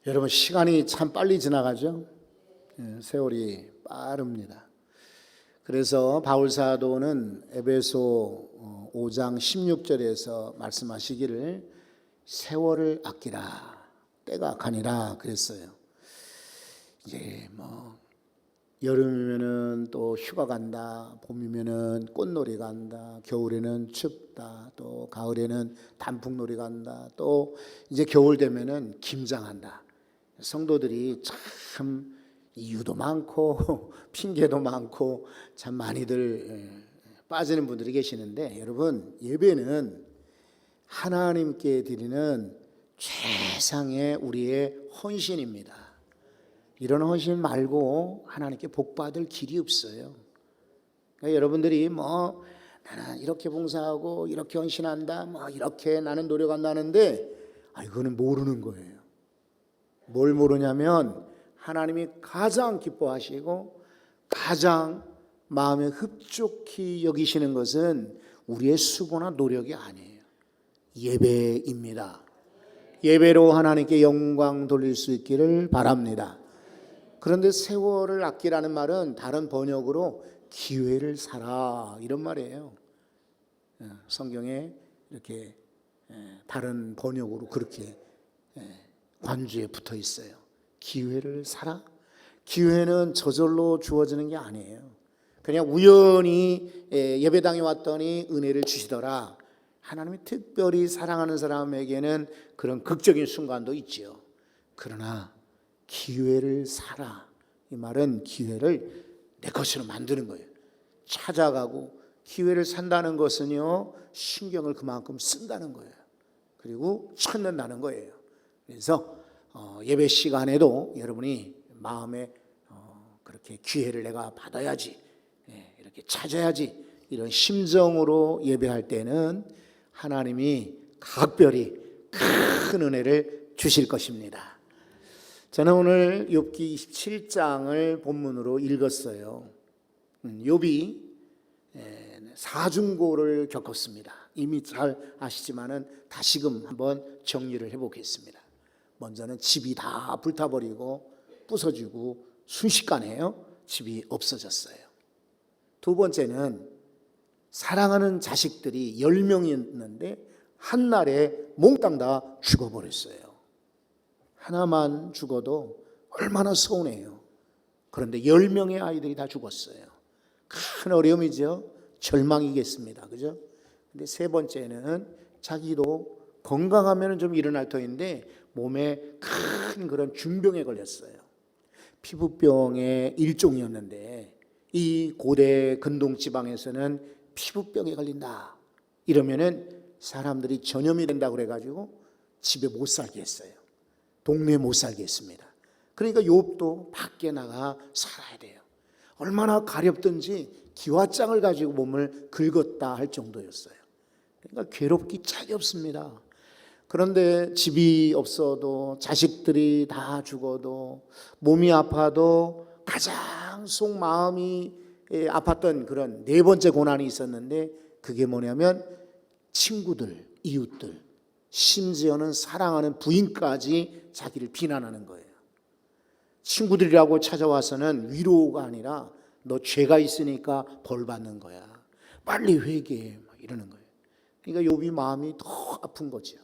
여러분, 시간이 참 빨리 지나가죠. 세월이 빠릅니다. 그래서 바울 사도는 에베소 5장 16절에서 말씀하시기를 세월을 아끼라, 때가 가니라 그랬어요. 이제 여름이면은 또 휴가 간다, 봄이면은 꽃놀이 간다, 겨울에는 춥다, 또 가을에는 단풍놀이 간다, 또 이제 겨울 되면은 김장한다. 성도들이 참 이유도 많고 핑계도 많고 참 많이들 빠지는 분들이 계시는데, 여러분, 예배는 하나님께 드리는 최상의 우리의 헌신입니다. 이런 헌신 말고 하나님께 복받을 길이 없어요. 그러니까 여러분들이 나는 이렇게 봉사하고 이렇게 헌신한다, 이렇게 나는 노력한다는데, 이거는 모르는 거예요. 뭘 모르냐면 하나님이 가장 기뻐하시고 가장 마음에 흡족히 여기시는 것은 우리의 수고나 노력이 아니에요. 예배입니다. 예배로 하나님께 영광 돌릴 수 있기를 바랍니다. 그런데 세월을 아끼라는 말은 다른 번역으로 기회를 사라, 이런 말이에요. 성경에 이렇게 다른 번역으로 그렇게 관주에 붙어 있어요. 기회를 사라? 기회는 저절로 주어지는 게 아니에요. 그냥 우연히 예배당에 왔더니 은혜를 주시더라. 하나님이 특별히 사랑하는 사람에게는 그런 극적인 순간도 있지요. 그러나 기회를 사라, 이 말은 기회를 내 것으로 만드는 거예요. 찾아가고, 기회를 산다는 것은요, 신경을 그만큼 쓴다는 거예요. 그리고 찾는다는 거예요. 그래서 예배 시간에도 여러분이 마음에 그렇게 기회를 내가 받아야지, 이렇게 찾아야지, 이런 심정으로 예배할 때는 하나님이 각별히 큰 은혜를 주실 것입니다. 저는 오늘 욥기 27장을 본문으로 읽었어요. 욥이 사중고를 겪었습니다. 이미 잘 아시지만은 다시금 한번 정리를 해보겠습니다. 먼저는 집이 다 불타버리고 부서지고 순식간에요, 집이 없어졌어요. 두 번째는 사랑하는 자식들이 10명이었는데 한날에 몽땅 다 죽어버렸어요. 하나만 죽어도 얼마나 서운해요. 그런데 10명의 아이들이 다 죽었어요. 큰 어려움이죠. 절망이겠습니다. 그죠? 근데 세 번째는 자기도 건강하면 좀 일어날 터인데 몸에 큰 그런 중병에 걸렸어요. 피부병의 일종이었는데, 이 고대 근동 지방에서는 피부병에 걸린다 이러면은 사람들이 전염이 된다 그래가지고 집에 못 살게 했어요. 동네에 못 살게 했습니다. 그러니까 욥도 밖에 나가 살아야 돼요. 얼마나 가렵든지 기와장을 가지고 몸을 긁었다 할 정도였어요. 그러니까 괴롭기 짝이 없습니다. 그런데 집이 없어도, 자식들이 다 죽어도, 몸이 아파도 가장 속 마음이 아팠던 그런 네 번째 고난이 있었는데, 그게 뭐냐면 친구들, 이웃들, 심지어는 사랑하는 부인까지 자기를 비난하는 거예요. 친구들이라고 찾아와서는 위로가 아니라 너 죄가 있으니까 벌 받는 거야, 빨리 회개해, 이러는 거예요. 그러니까 욥이 마음이 더 아픈 거죠.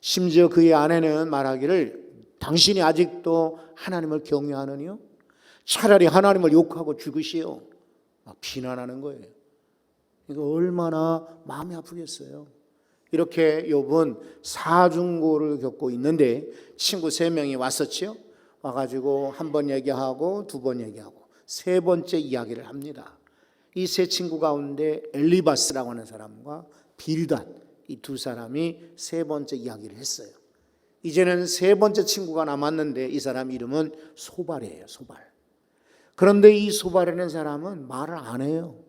심지어 그의 아내는 말하기를 당신이 아직도 하나님을 경외하느냐? 차라리 하나님을 욕하고 죽으시오, 막 비난하는 거예요. 이거 얼마나 마음이 아프겠어요. 이렇게 욥은 사중고를 겪고 있는데 친구 3명이 왔었죠. 와가지고 한 번 얘기하고 두 번 얘기하고 세 번째 이야기를 합니다. 이 세 친구 가운데 엘리바스라고 하는 사람과 빌닷, 이 두 사람이 세 번째 이야기를 했어요. 이제는 세 번째 친구가 남았는데 이 사람 이름은 소발이에요. 소발. 그런데 이 소발이라는 사람은 말을 안 해요.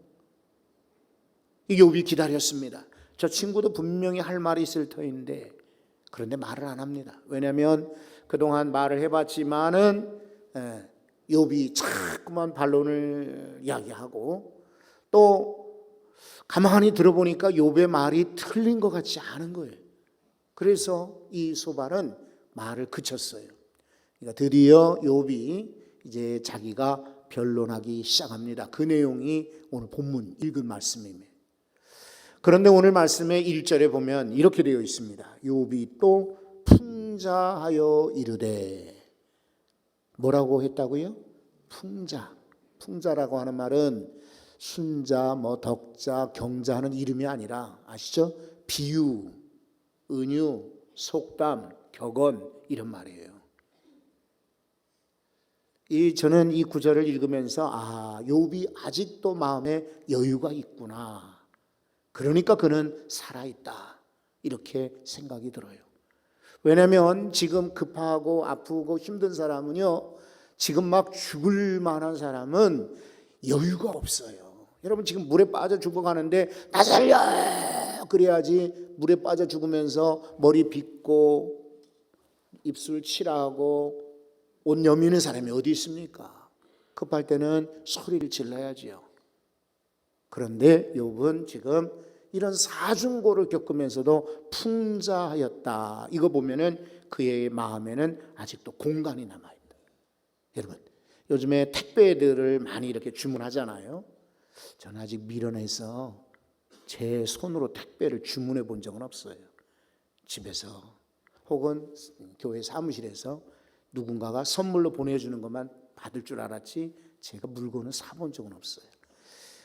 이 욥이 기다렸습니다. 저 친구도 분명히 할 말이 있을 터인데, 그런데 말을 안 합니다. 왜냐하면 그동안 말을 해봤지만은 욥이 자꾸만 반론을 이야기하고, 또 가만히 들어보니까 욥의 말이 틀린 것 같지 않은 거예요. 그래서 이 소발은 말을 그쳤어요. 그러니까 드디어 욥이 이제 자기가 변론하기 시작합니다. 그 내용이 오늘 본문 읽은 말씀입니다. 그런데 오늘 말씀의 1절에 보면 이렇게 되어 있습니다. 욥이 또 풍자하여 이르되, 뭐라고 했다고요? 풍자. 풍자라고 하는 말은 순자, 덕자, 경자 하는 이름이 아니라, 아시죠? 비유, 은유, 속담, 격언, 이런 말이에요. 저는 이 구절을 읽으면서 욥이 아직도 마음에 여유가 있구나. 그러니까 그는 살아있다. 이렇게 생각이 들어요. 왜냐하면 지금 급하고 아프고 힘든 사람은요, 지금 막 죽을 만한 사람은 여유가 없어요. 여러분 지금 물에 빠져 죽어가는데 나 살려! 그래야지. 물에 빠져 죽으면서 머리 빗고 입술 칠하고 옷 여미는 사람이 어디 있습니까? 급할 때는 소리를 질러야지요. 그런데 욥은 지금 이런 사중고를 겪으면서도 풍자하였다. 이거 보면은 그의 마음에는 아직도 공간이 남아있다. 여러분, 요즘에 택배들을 많이 이렇게 주문하잖아요. 저는 아직 미련해서 제 손으로 택배를 주문해 본 적은 없어요. 집에서 혹은 교회 사무실에서 누군가가 선물로 보내주는 것만 받을 줄 알았지 제가 물건을 사본 적은 없어요.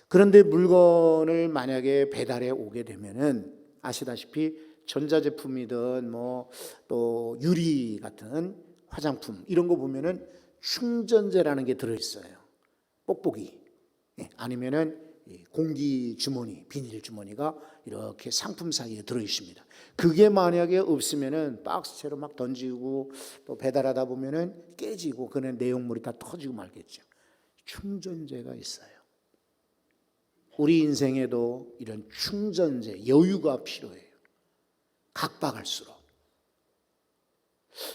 그런데 물건을 만약에 배달해 오게 되면은 아시다시피 전자제품이든 또 유리 같은 화장품 이런 거 보면은 충전재라는 게 들어있어요. 뽁뽁이. 아니면은 공기 주머니, 비닐 주머니가 이렇게 상품 사이에 들어있습니다. 그게 만약에 없으면은 박스채로 막 던지고 또 배달하다 보면은 깨지고 그는 내용물이 다 터지고 말겠죠. 충전재가 있어요. 우리 인생에도 이런 충전재, 여유가 필요해요. 각박할수록.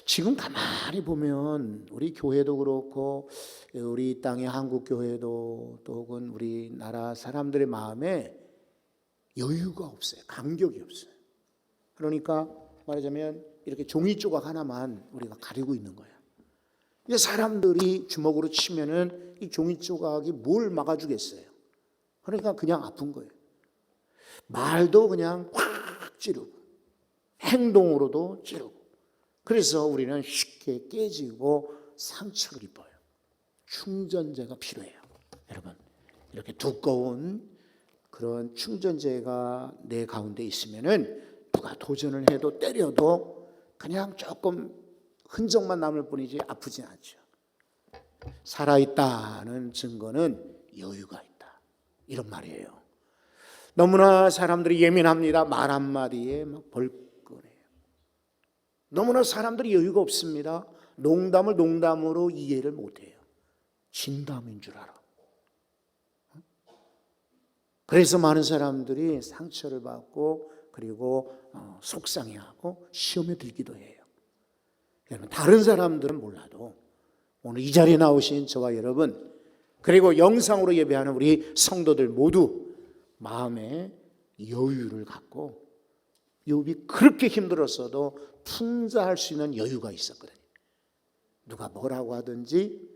지금 가만히 보면 우리 교회도 그렇고 우리 땅의 한국 교회도 또 혹은 우리나라 사람들의 마음에 여유가 없어요. 간격이 없어요. 그러니까 말하자면 이렇게 종이 조각 하나만 우리가 가리고 있는 거예요. 이제 사람들이 주먹으로 치면은 이 종이 조각이 뭘 막아주겠어요. 그러니까 그냥 아픈 거예요. 말도 그냥 확 찌르고 행동으로도 찌르고. 그래서 우리는 쉽게 깨지고 상처를 입어요. 충전재가 필요해요. 여러분, 이렇게 두꺼운 그런 충전재가 내 가운데 있으면은 누가 도전을 해도 때려도 그냥 조금 흔적만 남을 뿐이지 아프지 않죠. 살아있다는 증거는 여유가 있다. 이런 말이에요. 너무나 사람들이 예민합니다. 말 한마디에 막 벌거려요. 너무나 사람들이 여유가 없습니다. 농담을 농담으로 이해를 못해요. 진담인 줄 알아. 그래서 많은 사람들이 상처를 받고 그리고 속상해하고 시험에 들기도 해요. 여러분, 다른 사람들은 몰라도 오늘 이 자리에 나오신 저와 여러분 그리고 영상으로 예배하는 우리 성도들 모두 마음에 여유를 갖고 욥이 그렇게 힘들었어도 풍자할 수 있는 여유가 있었거든요. 누가 뭐라고 하든지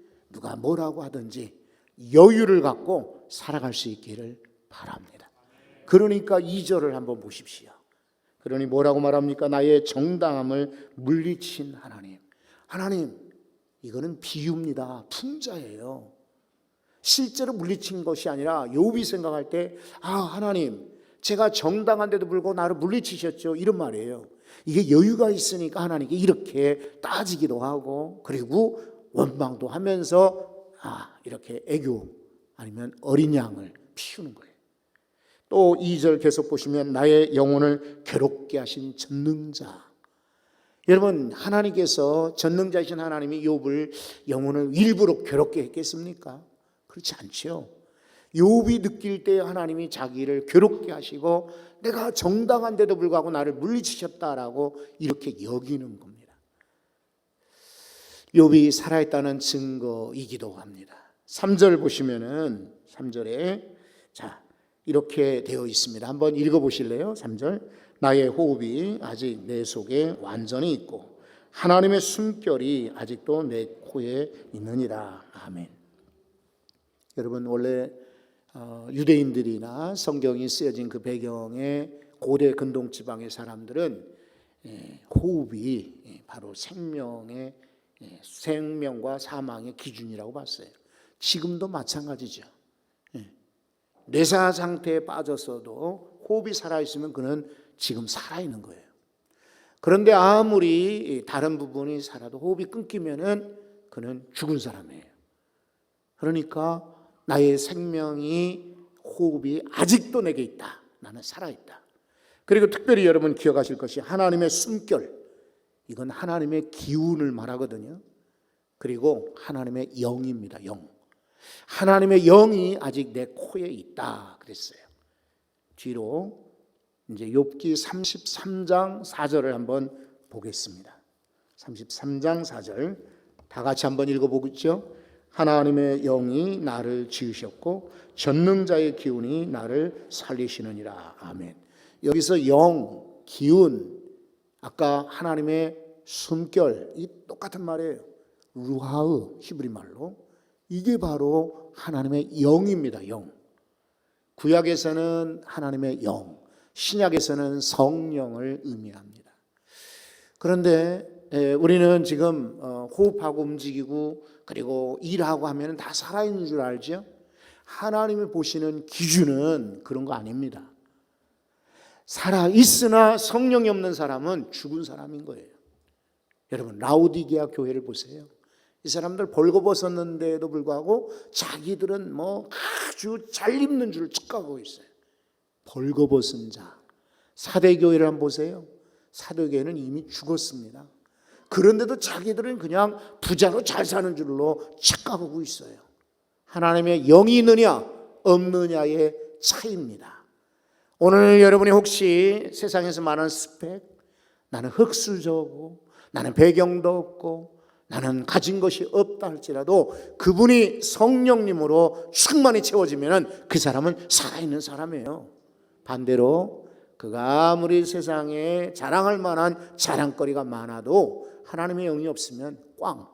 여유를 갖고 살아갈 수 있기를 바랍니다. 그러니까 2절을 한번 보십시오. 그러니 뭐라고 말합니까? 나의 정당함을 물리친 하나님. 하나님, 이거는 비유입니다. 풍자예요. 실제로 물리친 것이 아니라 욥이 생각할 때 하나님, 제가 정당한데도 불구하고 나를 물리치셨죠. 이런 말이에요. 이게 여유가 있으니까 하나님께 이렇게 따지기도 하고 그리고 원망도 하면서 이렇게 애교 아니면 어린 양을 피우는 거예요. 또 2절 계속 보시면 나의 영혼을 괴롭게 하신 전능자. 여러분, 하나님께서 전능자이신 하나님이 욥을 영혼을 일부러 괴롭게 했겠습니까? 그렇지 않죠. 욥이 느낄 때 하나님이 자기를 괴롭게 하시고 내가 정당한데도 불구하고 나를 물리치셨다라고 이렇게 여기는 겁니다. 욥이 살아있다는 증거이기도 합니다. 3절 보시면은 3절에 이렇게 되어 있습니다. 한번 읽어보실래요? 3절. 나의 호흡이 아직 내 속에 완전히 있고 하나님의 숨결이 아직도 내 코에 있느니라. 아멘. 여러분, 원래 유대인들이나 성경이 쓰여진 그 배경의 고대 근동 지방의 사람들은 호흡이 바로 생명과 사망의 기준이라고 봤어요. 지금도 마찬가지죠. 뇌사 상태에 빠졌어도 호흡이 살아있으면 그는 지금 살아있는 거예요. 그런데 아무리 다른 부분이 살아도 호흡이 끊기면은 그는 죽은 사람이에요. 그러니까 나의 생명이, 호흡이 아직도 내게 있다. 나는 살아있다. 그리고 특별히 여러분 기억하실 것이 하나님의 숨결. 이건 하나님의 기운을 말하거든요. 그리고 하나님의 영입니다. 영. 하나님의 영이 아직 내 코에 있다 그랬어요. 뒤로 이제 욥기 33장 4절을 한번 보겠습니다. 33장 4절 다 같이 한번 읽어보겠죠. 하나님의 영이 나를 지으셨고 전능자의 기운이 나를 살리시느니라. 아멘. 여기서 영, 기운, 아까 하나님의 숨결, 이 똑같은 말이에요. 루하흐, 히브리 말로. 이게 바로 하나님의 영입니다. 영. 구약에서는 하나님의 영, 신약에서는 성령을 의미합니다. 그런데 우리는 지금 호흡하고 움직이고 그리고 일하고 하면 다 살아있는 줄 알죠? 하나님이 보시는 기준은 그런 거 아닙니다. 살아있으나 성령이 없는 사람은 죽은 사람인 거예요. 여러분, 라오디게아 교회를 보세요. 이 사람들 벌거벗었는데도 불구하고 자기들은 아주 잘 입는 줄 착각하고 있어요. 벌거벗은 자. 사대교회를 한번 보세요. 사대교회는 이미 죽었습니다. 그런데도 자기들은 그냥 부자로 잘 사는 줄로 착각하고 있어요. 하나님의 영이 있느냐 없느냐의 차이입니다. 오늘 여러분이 혹시 세상에서 말하는 스펙, 나는 흙수저고 나는 배경도 없고 나는 가진 것이 없다 할지라도 그분이 성령님으로 충만히 채워지면 그 사람은 살아있는 사람이에요. 반대로 그가 아무리 세상에 자랑할 만한 자랑거리가 많아도 하나님의 영이 없으면 꽝,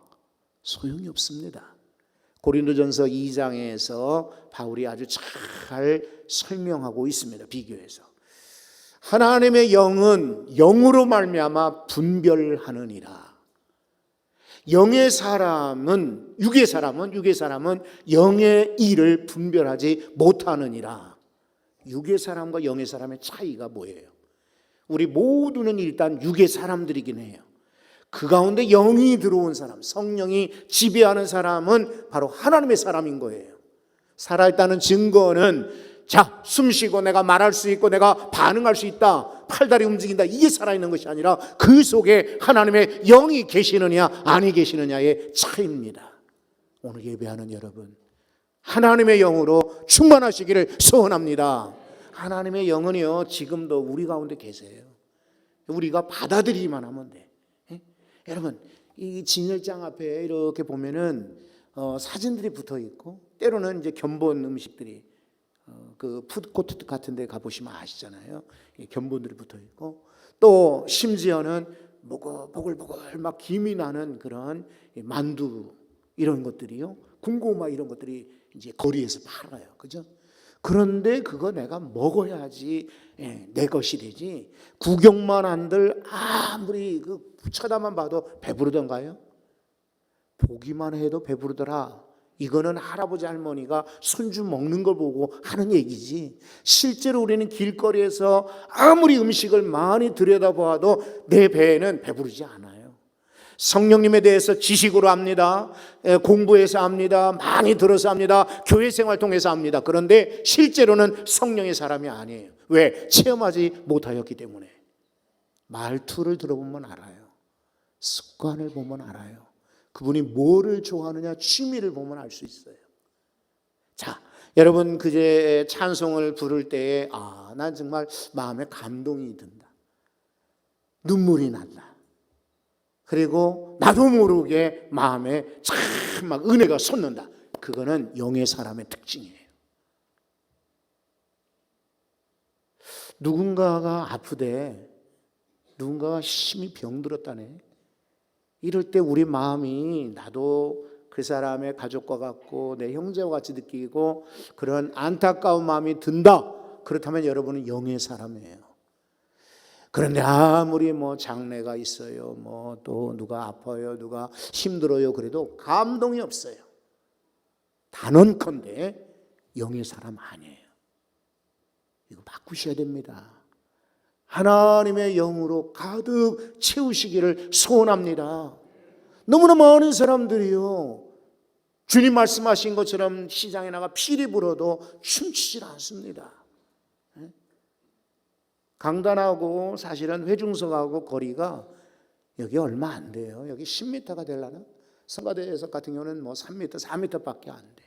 소용이 없습니다. 고린도전서 2장에서 바울이 아주 잘 설명하고 있습니다. 비교해서 하나님의 영은 영으로 말미암아 분별하느니라. 영의 사람은 육의 사람은 영의 일을 분별하지 못하느니라. 육의 사람과 영의 사람의 차이가 뭐예요? 우리 모두는 일단 육의 사람들이긴 해요. 그 가운데 영이 들어온 사람, 성령이 지배하는 사람은 바로 하나님의 사람인 거예요. 살아있다는 증거는 숨 쉬고 내가 말할 수 있고 내가 반응할 수 있다, 팔다리 움직인다, 이게 살아있는 것이 아니라 그 속에 하나님의 영이 계시느냐 아니 계시느냐의 차이입니다. 오늘 예배하는 여러분, 하나님의 영으로 충만하시기를 소원합니다. 하나님의 영은요 지금도 우리 가운데 계세요. 우리가 받아들이기만 하면 돼. 여러분, 이 진열장 앞에 이렇게 보면은 사진들이 붙어 있고 때로는 이제 견본 음식들이 그 푸드코트 같은 데 가보시면 아시잖아요. 견본들이 붙어 있고 또 심지어는 보글보글 막 김이 나는 그런 만두 이런 것들이요, 군고구마 이런 것들이 이제 거리에서 팔아요. 그죠? 그런데 그거 내가 먹어야지 내 것이 되지, 구경만 한들 아무리 쳐다만 봐도 배부르던가요? 보기만 해도 배부르더라. 이거는 할아버지 할머니가 손주 먹는 걸 보고 하는 얘기지, 실제로 우리는 길거리에서 아무리 음식을 많이 들여다보아도 내 배에는 배부르지 않아요. 성령님에 대해서 지식으로 압니다. 공부해서 압니다. 많이 들어서 압니다. 교회 생활 통해서 압니다. 그런데 실제로는 성령의 사람이 아니에요. 왜? 체험하지 못하였기 때문에. 말투를 들어보면 알아요. 습관을 보면 알아요. 그분이 뭐를 좋아하느냐 취미를 보면 알 수 있어요. 자, 여러분 그제 찬송을 부를 때에 난 정말 마음에 감동이 든다, 눈물이 난다, 그리고 나도 모르게 마음에 참 막 은혜가 솟는다. 그거는 영의 사람의 특징이에요. 누군가가 아프대, 누군가가 심히 병들었다네. 이럴 때 우리 마음이 나도 그 사람의 가족과 같고 내 형제와 같이 느끼고 그런 안타까운 마음이 든다. 그렇다면 여러분은 영의 사람이에요. 그런데 아무리 뭐 장래가 있어요, 뭐 또 누가 아파요, 누가 힘들어요, 그래도 감동이 없어요. 단언컨대 영의 사람 아니에요. 이거 바꾸셔야 됩니다. 하나님의 영으로 가득 채우시기를 소원합니다. 너무나 많은 사람들이요, 주님 말씀하신 것처럼 시장에 나가 피리 불어도 춤추질 않습니다. 강단하고 사실은 회중석하고 거리가 여기 얼마 안 돼요. 여기 10m가 되려나? 성가대에서 같은 경우는 뭐 3m, 4m밖에 안 돼.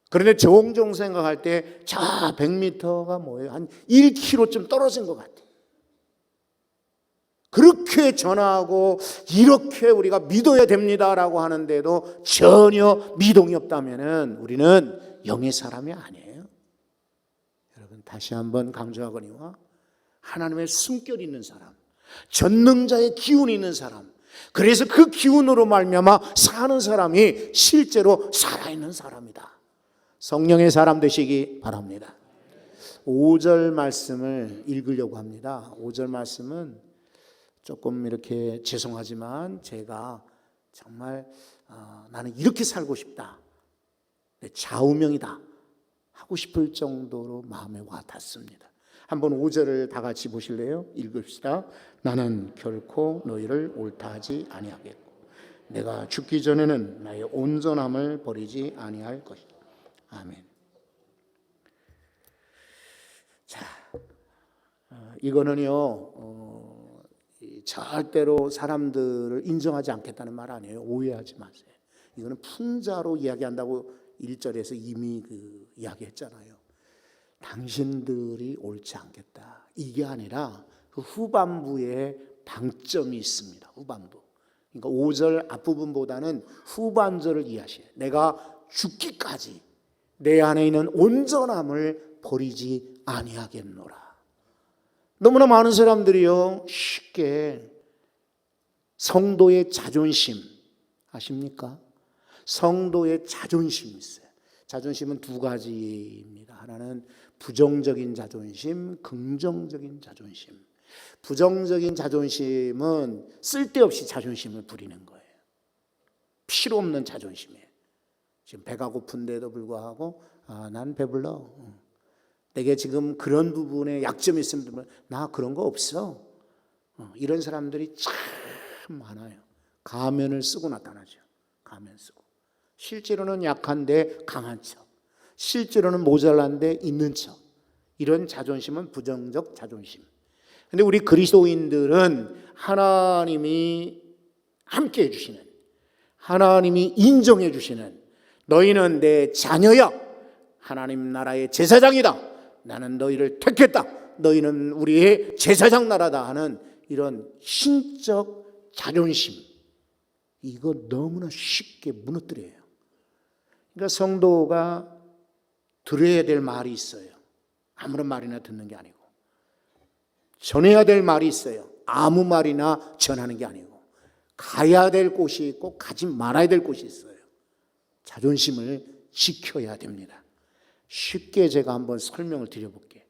그런데 종종 생각할 때 저 100m가 뭐예요? 한 1km쯤 떨어진 것 같아. 그렇게 전하고 이렇게 우리가 믿어야 됩니다라고 하는데도 전혀 미동이 없다면 우리는 영의 사람이 아니에요. 여러분, 다시 한번 강조하거니와 하나님의 숨결이 있는 사람, 전능자의 기운이 있는 사람, 그래서 그 기운으로 말미암아 사는 사람이 실제로 살아있는 사람이다. 성령의 사람 되시기 바랍니다. 5절 말씀을 읽으려고 합니다. 5절 말씀은 조금 이렇게 죄송하지만 제가 정말 나는 이렇게 살고 싶다, 내 좌우명이다 하고 싶을 정도로 마음에 와 닿습니다. 한번 5절을 다 같이 보실래요? 읽읍시다. 나는 결코 너희를 옳다 하지 아니하겠고 내가 죽기 전에는 나의 온전함을 버리지 아니할 것이다. 아멘. 자, 이거는요, 절대로 사람들을 인정하지 않겠다는 말 아니에요. 오해하지 마세요. 이거는 풍자로 이야기한다고 1절에서 이미 이야기했잖아요. 당신들이 옳지 않겠다, 이게 아니라 그 후반부에 방점이 있습니다. 후반부. 그러니까 5절 앞부분보다는 후반절을 이해하셔야 돼요. 내가 죽기까지 내 안에 있는 온전함을 버리지 아니하겠노라. 너무나 많은 사람들이요, 쉽게 성도의 자존심 아십니까? 성도의 자존심이 있어요. 자존심은 두 가지입니다. 하나는 부정적인 자존심, 긍정적인 자존심. 부정적인 자존심은 쓸데없이 자존심을 부리는 거예요. 필요 없는 자존심이에요. 지금 배가 고픈데도 불구하고 난 배불러, 내게 지금 그런 부분에 약점이 있으면 나 그런 거 없어, 이런 사람들이 참 많아요. 가면을 쓰고 나타나죠. 가면 쓰고 실제로는 약한데 강한 척, 실제로는 모자란데 있는 척. 이런 자존심은 부정적 자존심. 근데 우리 그리스도인들은 하나님이 함께 해주시는, 하나님이 인정해 주시는, 너희는 내 자녀야, 하나님 나라의 제사장이다, 나는 너희를 택했다, 너희는 우리의 제사장 나라다 하는 이런 신적 자존심, 이거 너무나 쉽게 무너뜨려요. 그러니까 성도가 들어야 될 말이 있어요. 아무런 말이나 듣는 게 아니고, 전해야 될 말이 있어요. 아무 말이나 전하는 게 아니고, 가야 될 곳이 있고 가지 말아야 될 곳이 있어요. 자존심을 지켜야 됩니다. 쉽게 제가 한번 설명을 드려볼게요.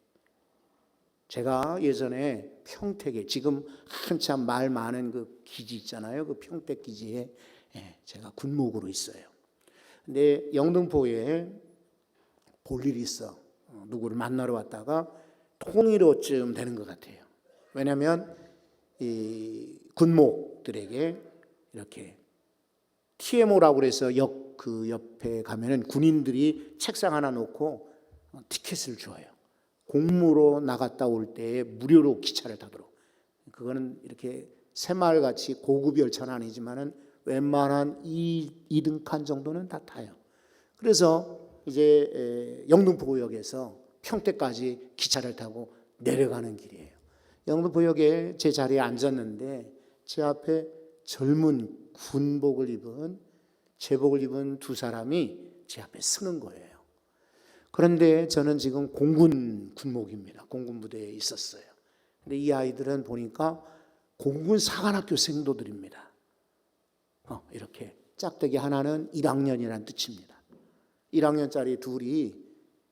제가 예전에 평택에, 지금 한참 말 많은 그 기지 있잖아요. 그 평택 기지에 제가 군목으로 있어요. 근데 영등포에 볼 일이 있어. 누구를 만나러 왔다가 통일호쯤 되는 것 같아요. 왜냐하면 이 군목들에게 이렇게 TMO라고 그래서 그 옆에 가면은 군인들이 책상 하나 놓고 티켓을 줘요. 공무로 나갔다 올 때 무료로 기차를 타도록. 그거는 이렇게 새마을같이 고급 열차는 아니지만은 웬만한 2등 칸 정도는 다 타요. 그래서 이제 영등포역에서 평택까지 기차를 타고 내려가는 길이에요. 영등포역에 제 자리에 앉았는데 제 앞에 젊은 군복을 입은, 제복을 입은 두 사람이 제 앞에 서는 거예요. 그런데 저는 지금 공군 군목입니다. 공군 부대에 있었어요. 근데 이 아이들은 보니까 공군 사관학교 생도들입니다. 이렇게 짝대기 하나는 1학년이라는 뜻입니다. 1학년짜리 둘이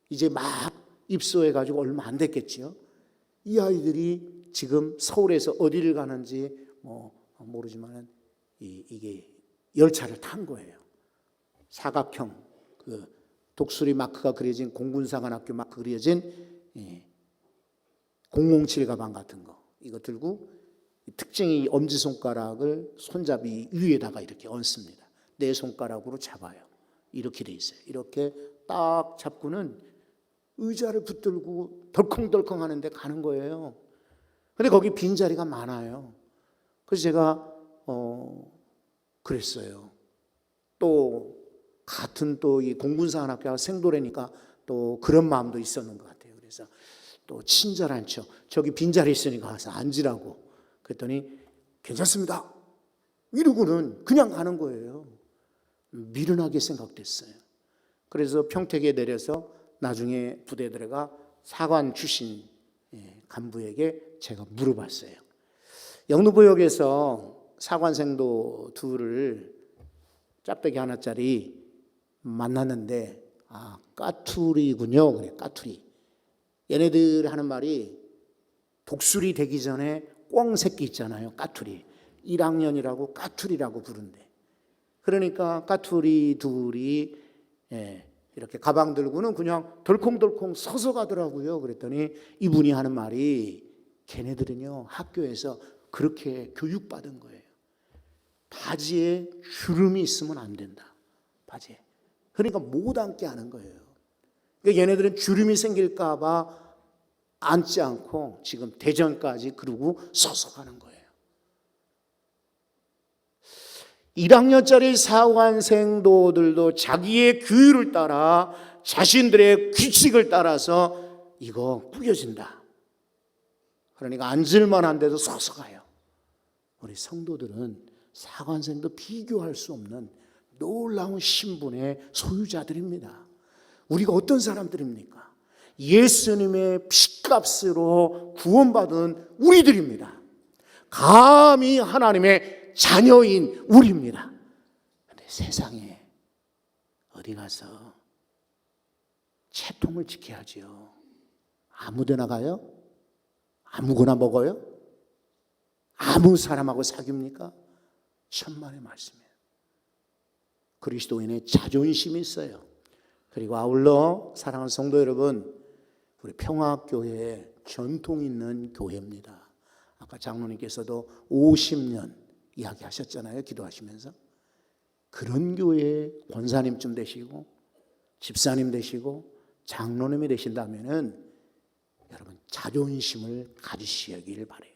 이제 막 입소해가지고 얼마 안 됐겠지요. 이 아이들이 지금 서울에서 어디를 가는지 모르지만 이게 열차를 탄 거예요. 사각형 그 독수리 마크가 그려진 공군사관학교 마크 그려진 007 가방 같은 거 이거 들고 특징이 엄지손가락을 손잡이 위에다가 이렇게 얹습니다. 네 손가락으로 잡아요. 이렇게 돼 있어요. 이렇게 딱 잡고는 의자를 붙들고 덜컹덜컹 하는데 가는 거예요. 근데 거기 빈자리가 많아요. 그래서 제가 그랬어요. 또 같은 또 이 공군사관학교가 생도래니까 또 그런 마음도 있었는 것 같아요. 그래서 또 친절한 척 저기 빈자리 있으니까 가서 앉으라고 그랬더니 괜찮습니다 이러고는 그냥 가는 거예요. 미련하게 생각됐어요. 그래서 평택에 내려서 나중에 부대 들어가 사관 출신 간부에게 제가 물어봤어요. 영등포역에서 사관생도 둘을 짝대기 하나짜리 만났는데 까투리군요. 그래, 까투리. 얘네들 하는 말이 독수리 되기 전에 꿩새끼 있잖아요. 까투리. 1학년이라고 까투리라고 부른대. 그러니까 까투리 둘이 이렇게 가방 들고는 그냥 덜컹덜컹 서서 가더라고요. 그랬더니 이분이 하는 말이 걔네들은요 학교에서 그렇게 교육받은 거예요. 바지에 주름이 있으면 안 된다. 바지에. 그러니까 못 앉게 하는 거예요. 그러니까 얘네들은 주름이 생길까 봐 앉지 않고 지금 대전까지 그러고 서서 가는 거예요. 1학년짜리 사관생도들도 자기의 규율을 따라 자신들의 규칙을 따라서 이거 구겨진다. 그러니까 앉을만 한데도 서서 가요. 우리 성도들은 사관생도 비교할 수 없는 놀라운 신분의 소유자들입니다. 우리가 어떤 사람들입니까? 예수님의 피값으로 구원받은 우리들입니다. 감히 하나님의 자녀인 우리입니다. 그런데 세상에 어디 가서 채통을 지켜야지요. 아무데나 가요? 아무거나 먹어요? 아무 사람하고 사귀입니까? 천만의 말씀이에요. 그리스도인의 자존심이 있어요. 그리고 아울러 사랑하는 성도 여러분, 우리 평화교회 전통 있는 교회입니다. 아까 장로님께서도 50년 이야기하셨잖아요. 기도하시면서. 그런 교회의 권사님쯤 되시고 집사님 되시고 장로님이 되신다면은 여러분 자존심을 가지시길 바라요.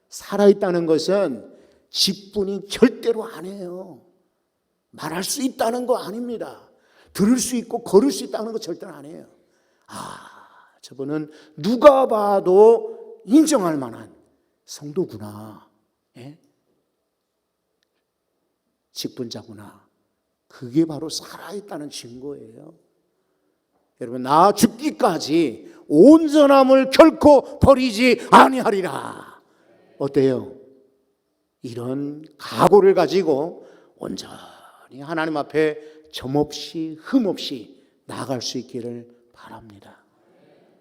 살아있다는 것은 직분이 절대로 아니에요. 말할 수 있다는 거 아닙니다. 들을 수 있고 걸을 수 있다는 거 절대로 아니에요. 저분은 누가 봐도 인정할 만한 성도구나. 예? 직분자구나. 그게 바로 살아있다는 증거예요. 여러분, 나 죽기까지 온전함을 결코 버리지 아니하리라. 어때요? 이런 각오를 가지고 온전히 하나님 앞에 점없이 흠없이 나아갈 수 있기를 바랍니다.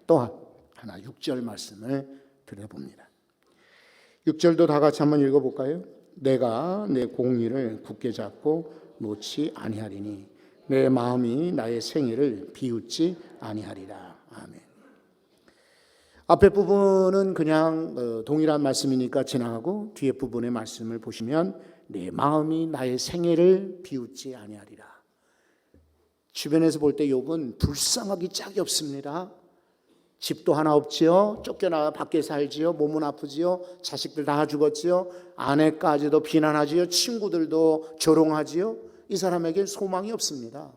또 하나 6절 말씀을 드려봅니다. 6절도 다 같이 한번 읽어볼까요? 내가 내 공의를 굳게 잡고 놓지 아니하리니 내 마음이 나의 생애를 비웃지 아니하리라. 아멘. 앞에 부분은 그냥 동일한 말씀이니까 지나가고 뒤에 부분의 말씀을 보시면 내 마음이 나의 생애를 비웃지 아니하리라. 주변에서 볼 때 욥은 불쌍하기 짝이 없습니다. 집도 하나 없지요. 쫓겨나 밖에 살지요. 몸은 아프지요. 자식들 다 죽었지요. 아내까지도 비난하지요. 친구들도 조롱하지요. 이 사람에게 소망이 없습니다.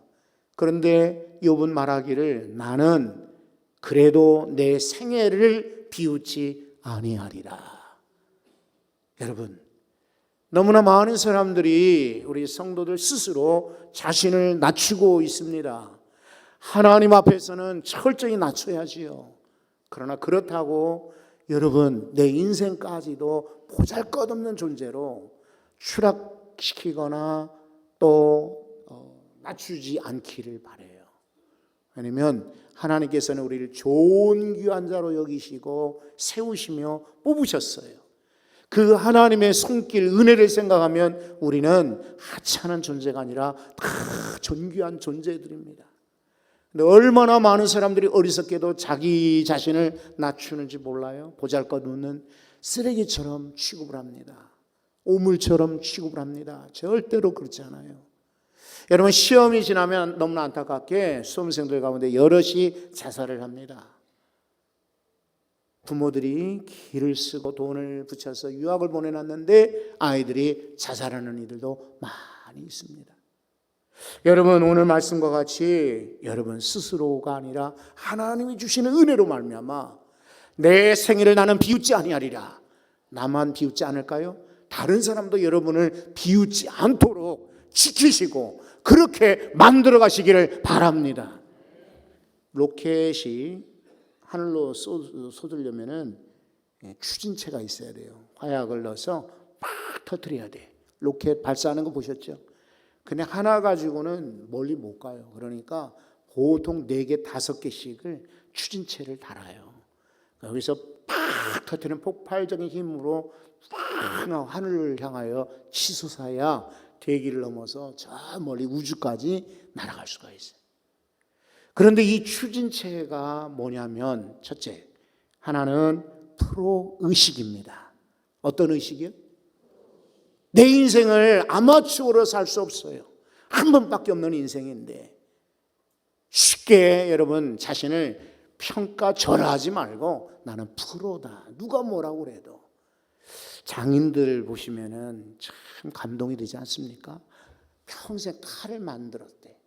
그런데 욥은 말하기를 나는 그래도 내 생애를 비웃지 아니하리라. 여러분, 너무나 많은 사람들이 우리 성도들 스스로 자신을 낮추고 있습니다. 하나님 앞에서는 철저히 낮춰야지요. 그러나 그렇다고 여러분 내 인생까지도 보잘것없는 존재로 추락 왜곡시키거나 또 낮추지 않기를 바라요. 왜냐하면 하나님께서는 우리를 좋은 귀한 자로 여기시고 세우시며 뽑으셨어요. 그 하나님의 손길, 은혜를 생각하면 우리는 하찮은 존재가 아니라 다 존귀한 존재들입니다. 근데 얼마나 많은 사람들이 어리석게도 자기 자신을 낮추는지 몰라요. 보잘것없는 쓰레기처럼 취급을 합니다. 오물처럼 취급을 합니다. 절대로 그렇지 않아요. 여러분, 시험이 지나면 너무나 안타깝게 수험생들 가운데 여럿이 자살을 합니다. 부모들이 기를 쓰고 돈을 붙여서 유학을 보내놨는데 아이들이 자살하는 이들도 많이 있습니다. 여러분, 오늘 말씀과 같이 여러분 스스로가 아니라 하나님이 주시는 은혜로 말미암아 내 생일을 나는 비웃지 아니하리라. 나만 비웃지 않을까요? 다른 사람도 여러분을 비웃지 않도록 지키시고 그렇게 만들어 가시기를 바랍니다. 로켓이 하늘로 쏟으려면은 추진체가 있어야 돼요. 화약을 넣어서 막 터뜨려야 돼. 로켓 발사하는 거 보셨죠? 그냥 하나 가지고는 멀리 못 가요. 그러니까 보통 4개, 5개씩을 추진체를 달아요. 여기서 팍 터뜨리는 폭발적인 힘으로 팍 하늘을 향하여 치솟아야 대기를 넘어서 저 멀리 우주까지 날아갈 수가 있어요. 그런데 이 추진체가 뭐냐면 첫째, 하나는 프로의식입니다. 어떤 의식이요? 내 인생을 아마추어로 살 수 없어요. 한 번밖에 없는 인생인데 쉽게 여러분 자신을 평가절하하지 말고 나는 프로다. 누가 뭐라고 그래도. 장인들 보시면은 참 감동이 되지 않습니까? 평생 칼을 만들었대.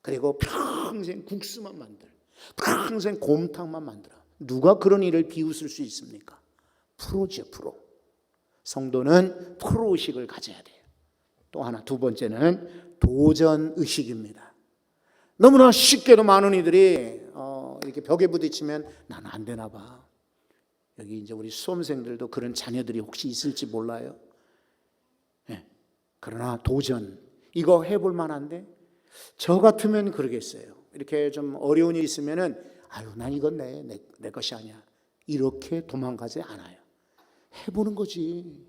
그리고 평생 국수만 만들어. 평생 곰탕만 만들어. 누가 그런 일을 비웃을 수 있습니까? 프로죠, 프로. 성도는 프로의식을 가져야 돼요. 또 하나, 두 번째는 도전의식입니다. 너무나 쉽게도 많은 이들이 이렇게 벽에 부딪히면 나는 안 되나 봐. 여기 이제 우리 수험생들도 그런 자녀들이 혹시 있을지 몰라요. 그러나 도전, 이거 해볼 만한데? 저 같으면 그러겠어요. 이렇게 좀 어려운 일이 있으면은 아유, 난 이건 내 것이 아니야. 이렇게 도망가지 않아요. 해보는 거지.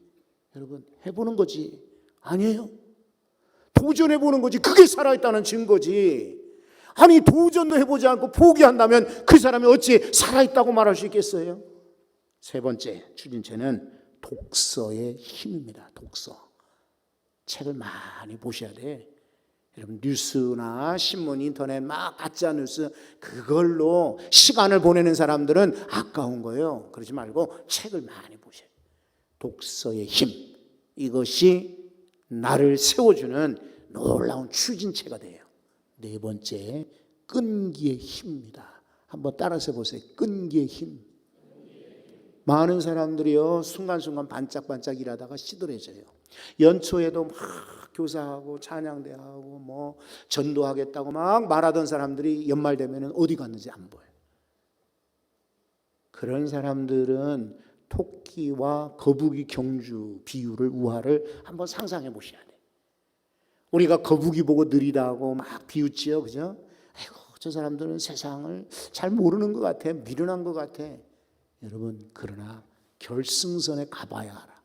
여러분, 해보는 거지. 아니에요. 도전해보는 거지. 그게 살아있다는 증거지. 아니, 도전도 해보지 않고 포기한다면 그 사람이 어찌 살아있다고 말할 수 있겠어요? 세 번째 추진체는 독서의 힘입니다. 독서. 책을 많이 보셔야 돼. 여러분, 뉴스나 신문, 인터넷 막 가짜 뉴스 그걸로 시간을 보내는 사람들은 아까운 거예요. 그러지 말고 책을 많이 보셔야 돼요. 독서의 힘, 이것이 나를 세워주는 놀라운 추진체가 돼요. 네 번째, 끈기의 힘입니다. 한번 따라서 보세요. 끈기의 힘. 많은 사람들이요, 순간순간 반짝반짝 일하다가 시들해져요. 연초에도 막 교사하고 찬양대하고 뭐 전도하겠다고 막 말하던 사람들이 연말 되면은 어디 갔는지 안 보여요. 그런 사람들은 토끼와 거북이 경주 비유를 우화를 한번 상상해 보셔야 돼요. 우리가 거북이 보고 느리다고 막 비웃지요, 그죠? 아이고, 저 사람들은 세상을 잘 모르는 것 같아, 미련한 것 같아. 여러분, 그러나 결승선에 가봐야 알아.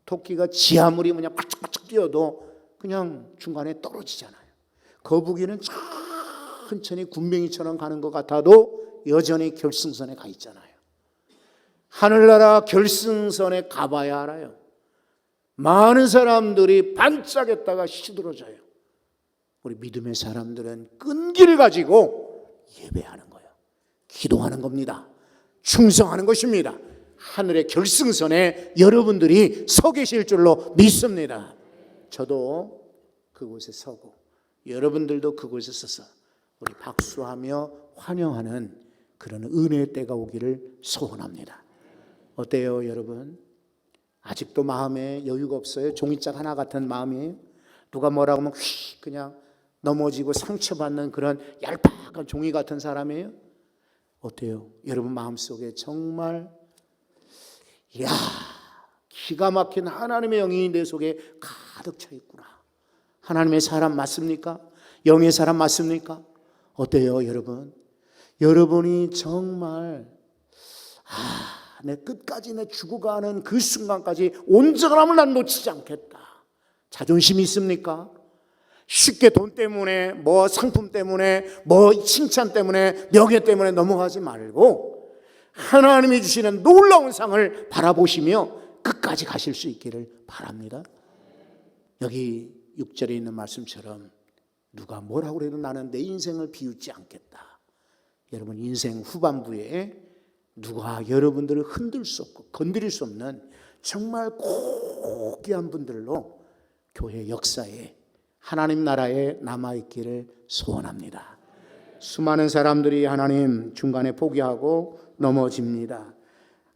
토끼가 지 아무리 그냥 바짝바짝 뛰어도 그냥 중간에 떨어지잖아요. 거북이는 천천히 군뱅이처럼 가는 것 같아도 여전히 결승선에 가 있잖아요. 하늘나라 결승선에 가봐야 알아요. 많은 사람들이 반짝했다가 시들어져요. 우리 믿음의 사람들은 끈기를 가지고 예배하는 거예요. 기도하는 겁니다. 충성하는 것입니다. 하늘의 결승선에 여러분들이 서 계실 줄로 믿습니다. 저도 그곳에 서고 여러분들도 그곳에 서서 우리 박수하며 환영하는 그런 은혜의 때가 오기를 소원합니다. 어때요, 여러분? 아직도 마음에 여유가 없어요? 종이짝 하나 같은 마음이에요? 누가 뭐라고 하면 휙 그냥 넘어지고 상처받는 그런 얄팍한 종이 같은 사람이에요? 어때요? 여러분 마음속에 정말 기가 막힌 하나님의 영이 내 속에 가득 차 있구나. 하나님의 사람 맞습니까? 영의 사람 맞습니까? 어때요, 여러분? 여러분이 정말 내 끝까지 내 죽어가는 그 순간까지 온전함을 난 놓치지 않겠다. 자존심이 있습니까? 쉽게 돈 때문에, 뭐 상품 때문에, 뭐 칭찬 때문에, 명예 때문에 넘어가지 말고 하나님이 주시는 놀라운 상을 바라보시며 끝까지 가실 수 있기를 바랍니다. 여기 6절에 있는 말씀처럼 누가 뭐라고 해도 나는 내 인생을 비웃지 않겠다. 여러분, 인생 후반부에 누가 여러분들을 흔들 수 없고 건드릴 수 없는 정말 고귀한 분들로 교회 역사에, 하나님 나라에 남아있기를 소원합니다. 수많은 사람들이 하나님 중간에 포기하고 넘어집니다.